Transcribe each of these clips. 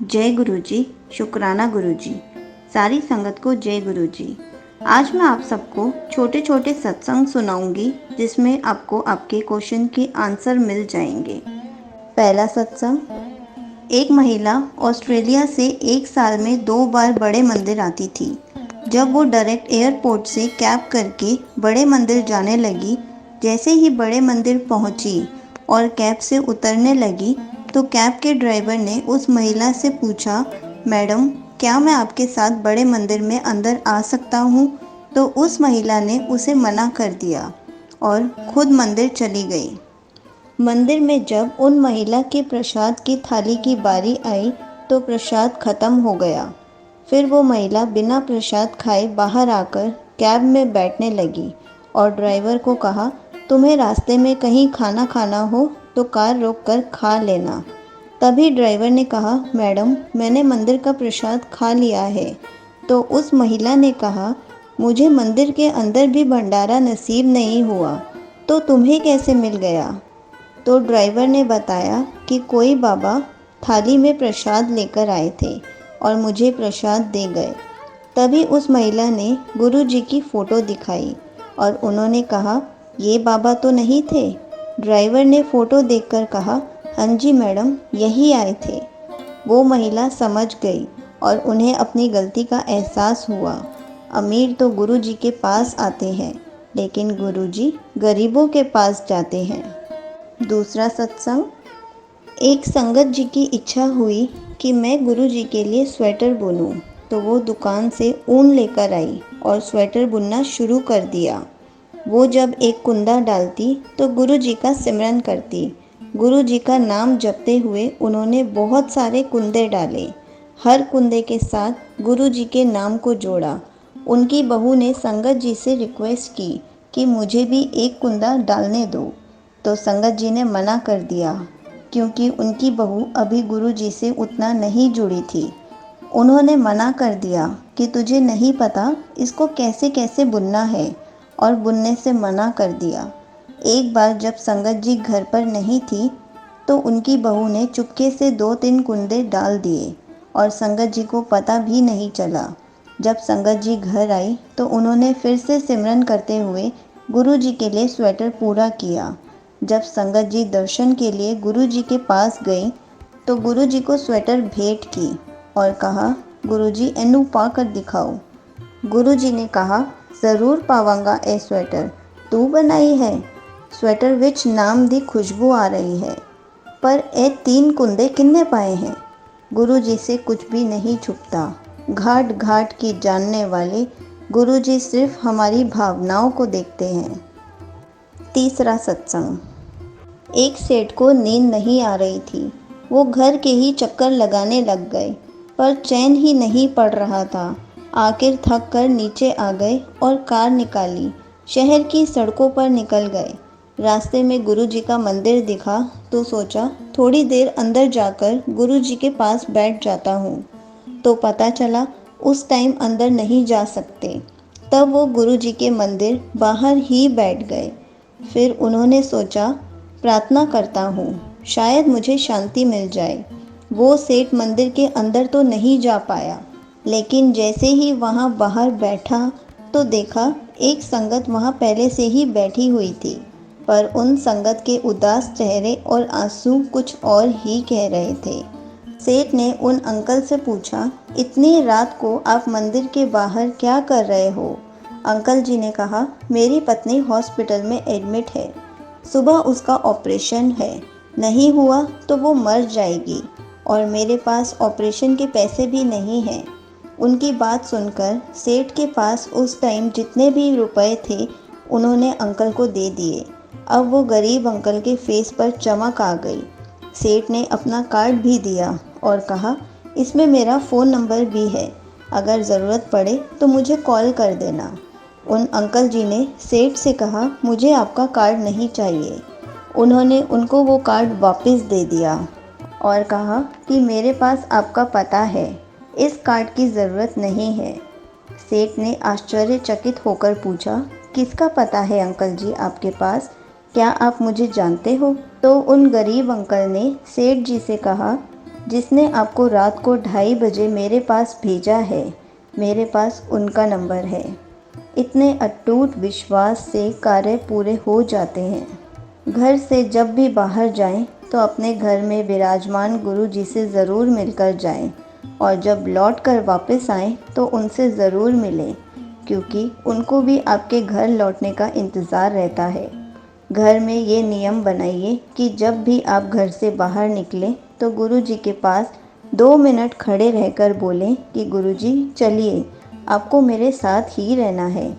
जय गुरु जी। शुक्राना गुरु जी। सारी संगत को जय गुरु जी। आज मैं आप सबको छोटे छोटे सत्संग सुनाऊंगी जिसमें आपको आपके क्वेश्चन के आंसर मिल जाएंगे। पहला सत्संग। एक महिला ऑस्ट्रेलिया से एक साल में 2 बार बड़े मंदिर आती थी। जब वो डायरेक्ट एयरपोर्ट से कैब करके बड़े मंदिर जाने लगी, जैसे ही बड़े मंदिर पहुंची और कैब से उतरने लगी तो कैब के ड्राइवर ने उस महिला से पूछा, मैडम क्या मैं आपके साथ बड़े मंदिर में अंदर आ सकता हूँ? तो उस महिला ने उसे मना कर दिया और खुद मंदिर चली गई। मंदिर में जब उन महिला के प्रसाद की थाली की बारी आई तो प्रसाद खत्म हो गया। फिर वो महिला बिना प्रसाद खाए बाहर आकर कैब में बैठने लगी और ड्राइवर को कहा, तुम्हें रास्ते में कहीं खाना खाना हो तो कार रोककर खा लेना। तभी ड्राइवर ने कहा, मैडम मैंने मंदिर का प्रसाद खा लिया है। तो उस महिला ने कहा, मुझे मंदिर के अंदर भी भंडारा नसीब नहीं हुआ, तो तुम्हें कैसे मिल गया? तो ड्राइवर ने बताया कि कोई बाबा थाली में प्रसाद लेकर आए थे और मुझे प्रसाद दे गए। तभी उस महिला ने गुरु जी की फ़ोटो दिखाई और उन्होंने कहा, ये बाबा तो नहीं थे? ड्राइवर ने फ़ोटो देखकर कहा, हाँ जी मैडम, यही आए थे। वो महिला समझ गई और उन्हें अपनी गलती का एहसास हुआ। अमीर तो गुरु जी के पास आते हैं, लेकिन गुरु जी गरीबों के पास जाते हैं। दूसरा सत्संग। एक संगत जी की इच्छा हुई कि मैं गुरु जी के लिए स्वेटर बुनूं, तो वो दुकान से ऊन लेकर आई और स्वेटर बुनना शुरू कर दिया। वो जब एक कुंदा डालती तो गुरु जी का सिमरन करती। गुरु जी का नाम जपते हुए उन्होंने बहुत सारे कुंदे डाले। हर कुंदे के साथ गुरु जी के नाम को जोड़ा। उनकी बहू ने संगत जी से रिक्वेस्ट की कि मुझे भी एक कुंदा डालने दो, तो संगत जी ने मना कर दिया क्योंकि उनकी बहू अभी गुरु जी से उतना नहीं जुड़ी थी। उन्होंने मना कर दिया कि तुझे नहीं पता इसको कैसे कैसे बुनना है और बुनने से मना कर दिया। एक बार जब संगत जी घर पर नहीं थी तो उनकी बहू ने चुपके से 2-3 कुंदे डाल दिए और संगत जी को पता भी नहीं चला। जब संगत जी घर आई तो उन्होंने फिर से सिमरन करते हुए गुरु जी के लिए स्वेटर पूरा किया। जब संगत जी दर्शन के लिए गुरु जी के पास गई तो गुरु जी को स्वेटर भेंट की और कहा, गुरु जी एनू पा कर दिखाओ। गुरु जी ने कहा, ज़रूर पावांगा ए स्वेटर, तू बनाई है। स्वेटर विच नाम दी खुशबू आ रही है, पर ए 3 कुंदे किन्ने पाए हैं? गुरु जी से कुछ भी नहीं छुपता। घाट घाट की जानने वाले गुरु जी सिर्फ हमारी भावनाओं को देखते हैं। तीसरा सत्संग। एक सेठ को नींद नहीं आ रही थी। वो घर के ही चक्कर लगाने लग गए, पर चैन ही नहीं पड़ रहा था। आखिर थक कर नीचे आ गए और कार निकाली। शहर की सड़कों पर निकल गए। रास्ते में गुरु जी का मंदिर दिखा तो सोचा, थोड़ी देर अंदर जाकर गुरु जी के पास बैठ जाता हूँ। तो पता चला उस टाइम अंदर नहीं जा सकते। तब वो गुरु जी के मंदिर बाहर ही बैठ गए। फिर उन्होंने सोचा, प्रार्थना करता हूँ, शायद मुझे शांति मिल जाए। वो सेठ मंदिर के अंदर तो नहीं जा पाया, लेकिन जैसे ही वहाँ बाहर बैठा तो देखा एक संगत वहाँ पहले से ही बैठी हुई थी, पर उन संगत के उदास चेहरे और आंसू कुछ और ही कह रहे थे। सेठ ने उन अंकल से पूछा, इतनी रात को आप मंदिर के बाहर क्या कर रहे हो? अंकल जी ने कहा, मेरी पत्नी हॉस्पिटल में एडमिट है, सुबह उसका ऑपरेशन है, नहीं हुआ तो वो मर जाएगी और मेरे पास ऑपरेशन के पैसे भी नहीं हैं। उनकी बात सुनकर सेठ के पास उस टाइम जितने भी रुपए थे उन्होंने अंकल को दे दिए। अब वो गरीब अंकल के फेस पर चमक आ गई। सेठ ने अपना कार्ड भी दिया और कहा, इसमें मेरा फ़ोन नंबर भी है, अगर ज़रूरत पड़े तो मुझे कॉल कर देना। उन अंकल जी ने सेठ से कहा, मुझे आपका कार्ड नहीं चाहिए। उन्होंने उनको वो कार्ड वापस दे दिया और कहा कि मेरे पास आपका पता है, इस कार्ड की ज़रूरत नहीं है। सेठ ने आश्चर्यचकित होकर पूछा, किसका पता है अंकल जी आपके पास? क्या आप मुझे जानते हो? तो उन गरीब अंकल ने सेठ जी से कहा, जिसने आपको रात को 2:30 बजे मेरे पास भेजा है, मेरे पास उनका नंबर है। इतने अटूट विश्वास से कार्य पूरे हो जाते हैं। घर से जब भी बाहर जाएं तो अपने घर में विराजमान गुरु जी से ज़रूर मिलकर जाएं और जब लौट कर वापस आएं तो उनसे ज़रूर मिलें, क्योंकि उनको भी आपके घर लौटने का इंतज़ार रहता है। घर में ये नियम बनाइए कि जब भी आप घर से बाहर निकलें तो गुरु जी के पास 2 मिनट खड़े रहकर बोलें कि गुरु जी चलिए, आपको मेरे साथ ही रहना है।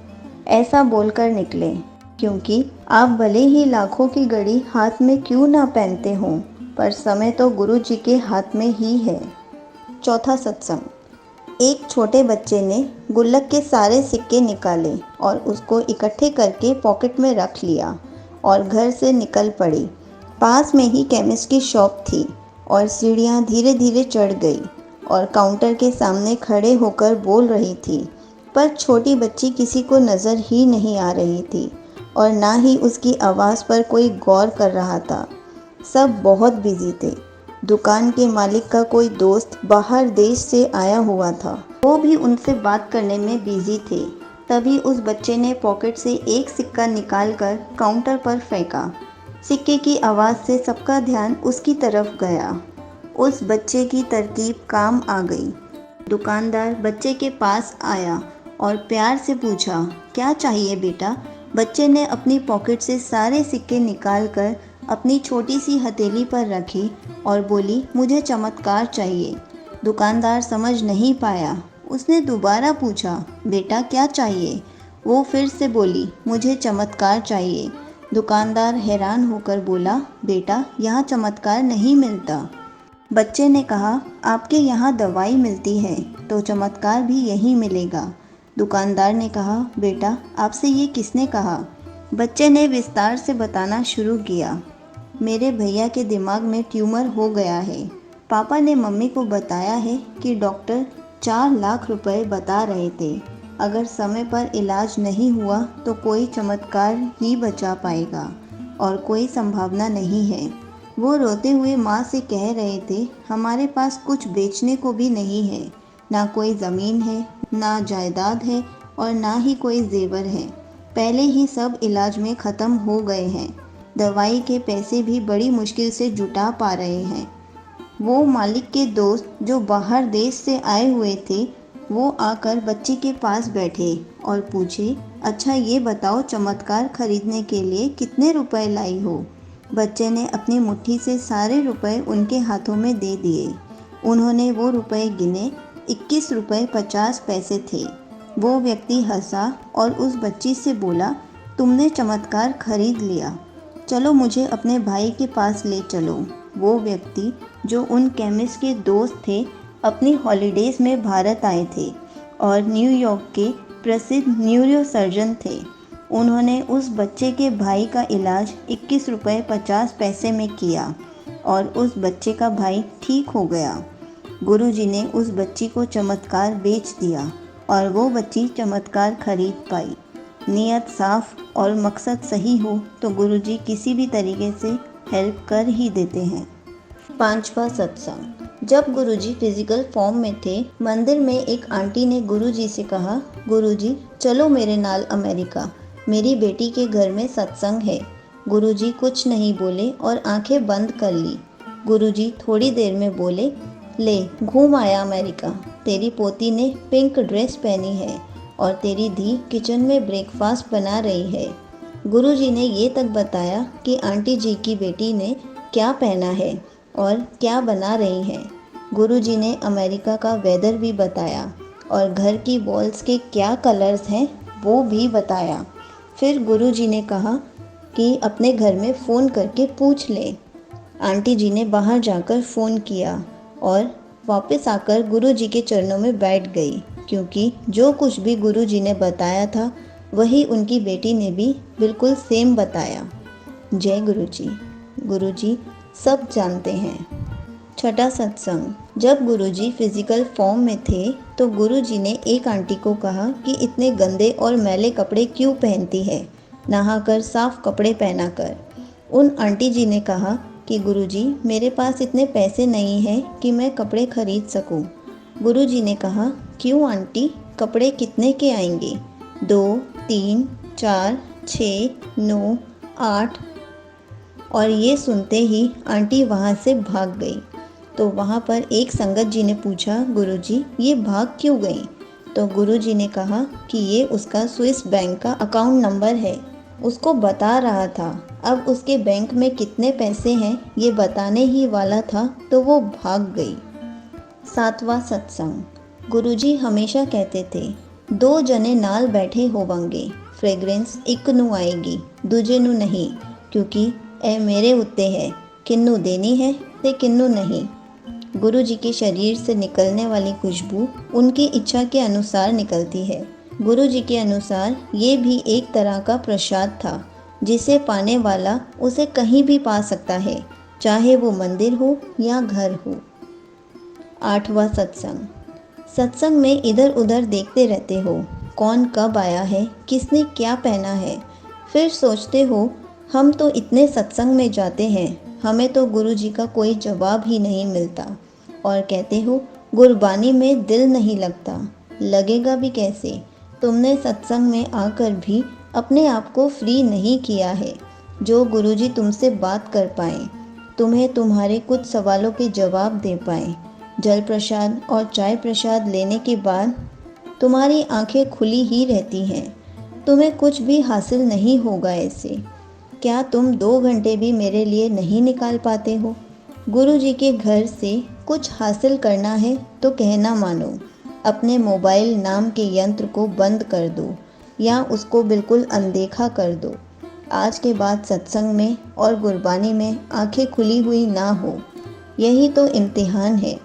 ऐसा बोलकर निकलें, क्योंकि आप भले ही लाखों की घड़ी हाथ में क्यों ना पहनते हों, पर समय तो गुरु जी के हाथ में ही है। चौथा सत्संग। एक छोटे बच्चे ने गुल्लक के सारे सिक्के निकाले और उसको इकट्ठे करके पॉकेट में रख लिया और घर से निकल पड़ी। पास में ही केमिस्ट की शॉप थी और सीढ़ियाँ धीरे धीरे चढ़ गई और काउंटर के सामने खड़े होकर बोल रही थी, पर छोटी बच्ची किसी को नज़र ही नहीं आ रही थी और ना ही उसकी आवाज़ पर कोई गौर कर रहा था। सब बहुत बिजी थे। दुकान के मालिक का कोई दोस्त बाहर देश से आया हुआ था, वो भी उनसे बात करने में बिजी थे। तभी उस बच्चे ने पॉकेट से एक सिक्का निकालकर काउंटर पर फेंका। सिक्के की आवाज़ से सबका ध्यान उसकी तरफ गया। उस बच्चे की तरकीब काम आ गई। दुकानदार बच्चे के पास आया और प्यार से पूछा, क्या चाहिए बेटा? बच्चे ने अपनी पॉकेट से सारे सिक्के निकालकर अपनी छोटी सी हथेली पर रखी और बोली, मुझे चमत्कार चाहिए। दुकानदार समझ नहीं पाया। उसने दोबारा पूछा, बेटा क्या चाहिए? वो फिर से बोली, मुझे चमत्कार चाहिए। दुकानदार हैरान होकर बोला, बेटा यहाँ चमत्कार नहीं मिलता। बच्चे ने कहा, आपके यहाँ दवाई मिलती है तो चमत्कार भी यहीं मिलेगा। दुकानदार ने कहा, बेटा आपसे ये किसने कहा? बच्चे ने विस्तार से बताना शुरू किया, मेरे भैया के दिमाग में ट्यूमर हो गया है। पापा ने मम्मी को बताया है कि डॉक्टर 4 लाख रुपए बता रहे थे। अगर समय पर इलाज नहीं हुआ तो कोई चमत्कार ही बचा पाएगा और कोई संभावना नहीं है। वो रोते हुए माँ से कह रहे थे, हमारे पास कुछ बेचने को भी नहीं है, ना कोई ज़मीन है, ना जायदाद है और ना ही कोई जेवर है। पहले ही सब इलाज में ख़त्म हो गए हैं। दवाई के पैसे भी बड़ी मुश्किल से जुटा पा रहे हैं। वो मालिक के दोस्त जो बाहर देश से आए हुए थे, वो आकर बच्ची के पास बैठे और पूछे, अच्छा ये बताओ चमत्कार खरीदने के लिए कितने रुपए लाई हो? बच्चे ने अपनी मुट्ठी से सारे रुपए उनके हाथों में दे दिए। उन्होंने वो रुपए गिने, 21 रुपए 50 पैसे थे। वो व्यक्ति हंसा और उस बच्ची से बोला, तुमने चमत्कार खरीद लिया, चलो मुझे अपने भाई के पास ले चलो। वो व्यक्ति जो उन केमिस्ट के दोस्त थे, अपनी हॉलीडेज़ में भारत आए थे और न्यूयॉर्क के प्रसिद्ध न्यूरोसर्जन थे। उन्होंने उस बच्चे के भाई का इलाज 21 रुपए 50 पैसे में किया और उस बच्चे का भाई ठीक हो गया। गुरुजी ने उस बच्ची को चमत्कार बेच दिया और वो बच्ची चमत्कार खरीद पाई। नीयत साफ और मकसद सही हो तो गुरुजी किसी भी तरीके से हेल्प कर ही देते हैं। 5वां सत्संग। जब गुरुजी फिजिकल फॉर्म में थे, मंदिर में एक आंटी ने गुरुजी से कहा, गुरुजी चलो मेरे नाल अमेरिका, मेरी बेटी के घर में सत्संग है। गुरुजी कुछ नहीं बोले और आंखें बंद कर ली। गुरुजी थोड़ी देर में बोले, ले घूम आया अमेरिका, तेरी पोती ने पिंक ड्रेस पहनी है और तेरी धी किचन में ब्रेकफास्ट बना रही है। गुरुजी ने ये तक बताया कि आंटी जी की बेटी ने क्या पहना है और क्या बना रही हैं। गुरुजी ने अमेरिका का वेदर भी बताया और घर की वॉल्स के क्या कलर्स हैं वो भी बताया। फिर गुरुजी ने कहा कि अपने घर में फ़ोन करके पूछ ले। आंटी जी ने बाहर जाकर फ़ोन किया और वापस आकर गुरुजी के चरणों में बैठ गई, क्योंकि जो कुछ भी गुरुजी ने बताया था वही उनकी बेटी ने भी बिल्कुल सेम बताया। जय गुरुजी। गुरुजी सब जानते हैं। 6वां सत्संग। जब गुरुजी फिजिकल फॉर्म में थे तो गुरुजी ने एक आंटी को कहा कि इतने गंदे और मैले कपड़े क्यों पहनती है, नहाकर साफ कपड़े पहना कर। उन आंटी जी ने कहा, कि गुरुजी मेरे पास इतने पैसे नहीं हैं कि मैं कपड़े खरीद सकूं। गुरुजी ने कहा, क्यों आंटी, कपड़े कितने के आएंगे? 2, 3, 4, 6, 9, 8। और ये सुनते ही आंटी वहाँ से भाग गई। तो वहाँ पर एक संगत जी ने पूछा, गुरुजी ये भाग क्यों गई? तो गुरुजी ने कहा कि ये उसका स्विस बैंक का अकाउंट नंबर है, उसको बता रहा था। अब उसके बैंक में कितने पैसे हैं ये बताने ही वाला था तो वो भाग गई। 7वां सत्संग। गुरुजी हमेशा कहते थे, 2 जने नाल बैठे होवंगे, फ्रेगरेंस एक नू आएगी, दूजे नू नहीं, क्योंकि ए मेरे उत्ते है, किन्नू देनी है ते किन्नू नहीं। गुरुजी के शरीर से निकलने वाली खुशबू उनकी इच्छा के अनुसार निकलती है। गुरुजी के अनुसार ये भी एक तरह का प्रसाद था, जिसे पाने वाला उसे कहीं भी पा सकता है, चाहे वो मंदिर हो या घर हो। 8वां सत्संग। सत्संग में इधर उधर देखते रहते हो, कौन कब आया है, किसने क्या पहना है। फिर सोचते हो, हम तो इतने सत्संग में जाते हैं, हमें तो गुरुजी का कोई जवाब ही नहीं मिलता। और कहते हो, गुरबानी में दिल नहीं लगता। लगेगा भी कैसे? तुमने सत्संग में आकर भी अपने आप को फ्री नहीं किया है, जो गुरुजी तुमसे बात कर पाएँ, तुम्हें तुम्हारे कुछ सवालों के जवाब दे पाएँ। जल प्रसाद और चाय प्रसाद लेने के बाद तुम्हारी आंखें खुली ही रहती हैं, तुम्हें कुछ भी हासिल नहीं होगा। ऐसे क्या तुम 2 घंटे भी मेरे लिए नहीं निकाल पाते हो? गुरुजी के घर से कुछ हासिल करना है तो कहना मानो, अपने मोबाइल नाम के यंत्र को बंद कर दो या उसको बिल्कुल अनदेखा कर दो। आज के बाद सत्संग में और गुरबानी में आंखें खुली हुई ना हो, यही तो इम्तिहान है।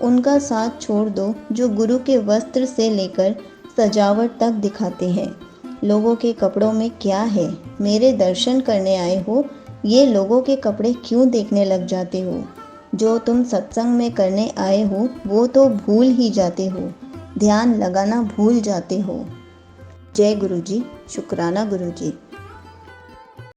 उनका साथ छोड़ दो जो गुरु के वस्त्र से लेकर सजावट तक दिखाते हैं। लोगों के कपड़ों में क्या है? मेरे दर्शन करने आए हो, ये लोगों के कपड़े क्यों देखने लग जाते हो? जो तुम सत्संग में करने आए हो वो तो भूल ही जाते हो, ध्यान लगाना भूल जाते हो। जय गुरुजी, शुक्राना गुरुजी।